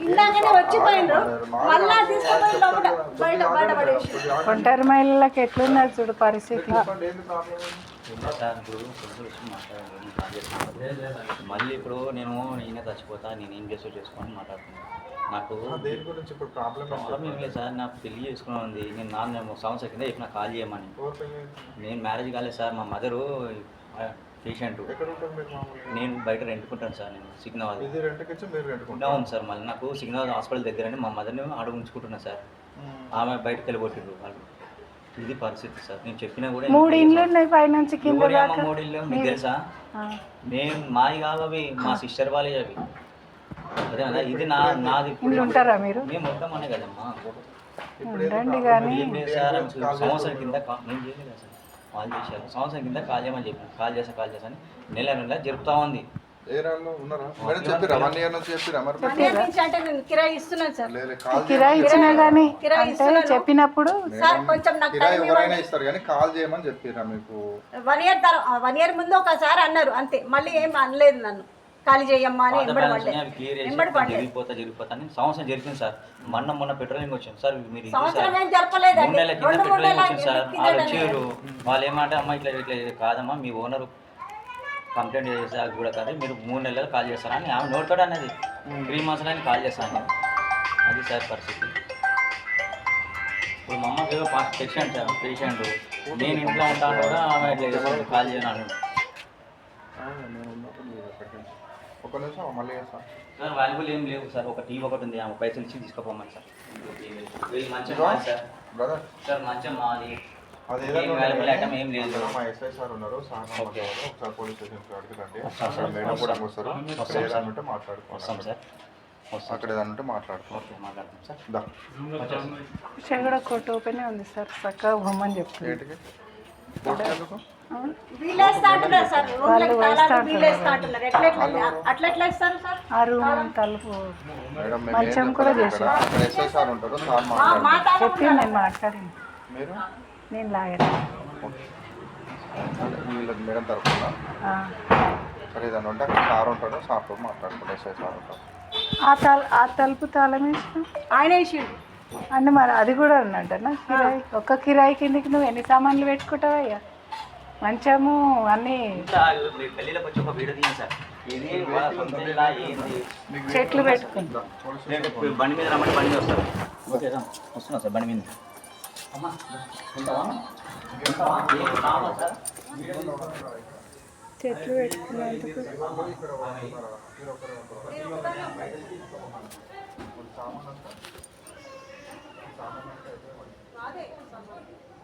ఇందాకనే వచ్చిపోయిండ్రు, మళ్ళా తీసుకుపోయి లోపల బయట బయట పడేసి. ఒంటరి మహిళలకు ఎట్లున్నారు చూడు పరిస్థితి. మళ్ళీ ఇప్పుడు నేనే చచ్చిపోతా, నేను ఏం చేసుకొని మాట్లాడుతున్నాను. నాకు దేని గురించి ఇప్పుడు ప్రాబ్లం ఏం లేదు సార్, నాకు పెళ్లి చేసుకుని ఉంది. నేను నాన్న సంవత్సరం కింద చెప్పిన కాల్ చేయమని. నేను మ్యారేజ్ కాలేదు సార్, మా మదరు పేషెంట్. నేను బయట రెంట్కుంటాను సార్, నేను సిగ్నల్ అవును సార్. మళ్ళీ నాకు సిగ్నల్ హాస్పిటల్ దగ్గర మా మదర్ని ఆడ ఉంచుకుంటున్నాను సార్. ఆమె బయటకు వెళ్ళిపోతుంది వాళ్ళు. ఇది పరిస్థితి సార్. నేను చెప్పినా కూడా 3 ఇండ్లు ఉన్నాయి పైనుంచి కింద దాకా. 3 ఇల్లు మీకు తెలుసా? మేము మావి కావు అవి, మా సిస్టర్ వాళ్ళే అవి. అదే కదా, ఇది నాది. ఉంటారా మీరు? మేము మొత్తం అనే కదమ్మా. రండి కానీ సార్ సంవత్సరం కింద నేను చేయలేదు సార్, కాల్ చేశారు. సంవత్సరం కింద కాల్ చేయమని చెప్పాను. కాల్ చేశాను నెల జరుపుతా ఉంది. కిరాయి ఇస్తున్నాను సార్. కిరాయి ఇచ్చినా కానీ అంటే చెప్పినప్పుడు కొంచెం ఇస్తారు కానీ కాల్ చేయమని చెప్పారా మీకు? 1 ఇయర్ ముందు ఒకసారి అన్నారు అంతే, మళ్ళీ ఏం అనలేదు నన్ను ఖాళీ చేయమ్మా అని. జరిగిపోతా సంవత్సరం జరిగింది సార్. మొన్న పెట్రోలింగ్ వచ్చింది సార్. మీరు 3 నెలల కింద పెట్రోలింగ్ వచ్చింది సార్. వాళ్ళు వచ్చారు, వాళ్ళు ఏమంటే అమ్మ ఇట్లా కాదమ్మా, మీ ఓనరు కంప్లైంట్ చేసే కూడా కాదు, మీరు 3 నెలలు కాల్ చేస్తారని ఆమె నోట్తోటి అన్నది. 3 మంత్స్లో కాల్ చేస్తాను. అది సార్ పరిస్థితి. ఇప్పుడు మా అమ్మకి ఏదో పేషెంట్ సార్, పేషెంట్. నేను ఇంట్లో ఉంటాను కూడా ఆమె ఇట్లా కాల్ చేయను. ఒక నిమిషం మళ్ళీ సార్ వాల్యుబుల్ ఏం లేవు సార్. ఒక టీవీ ఒకటి ఉంది, ఆమె పైసలు ఇచ్చి తీసుకుపోమని సార్. మంచి సార్ మంచి మాది ఐటమ్ ఏం లేదు. మా ఎస్ఐ సార్ ఉన్నారు, సార్ ఒకసారి పోలీస్ స్టేషన్కి అడుగుతండి. మేడం కూడా వస్తారు, ఏదంటే మాట్లాడుకోవాలి సార్. అక్కడ ఏదంటే మాట్లాడుకోవాలి చెగడ కోట ఓపెన్ ఉంది సార్, చక్కగా బొమ్మని చెప్తాను. ఆ రూమ్ తలుపు మంచం కూడా చేశారు. చెప్పి నేను మాట్లాడింది, నేను లాగాను మేడం తరఫున. సరే ఏదన్నా ఉంటే అక్కడ సార్ ఉంటాడు, సార్తో మాట్లాడుకుంటాడు. ఎస్ఐ సార్ ఉంటాడు. ఆ తలుపు తాళం వేసిన ఆయన వేసిండు అంటే మరి అది కూడా ఉన్నట్టనా కిరాయి? ఒక్క కిరాయి కిందకి నువ్వు ఎన్ని సామాన్లు పెట్టుకుంటావయ్యా? మంచము అన్నీ చెట్లు పెట్టుకుంటా. బండి మీద రమ్మంటే బండి వస్తారు. వస్తున్నా సార్ బండి మీద. చెట్లు పెట్టుకున్నందుకు సామాన్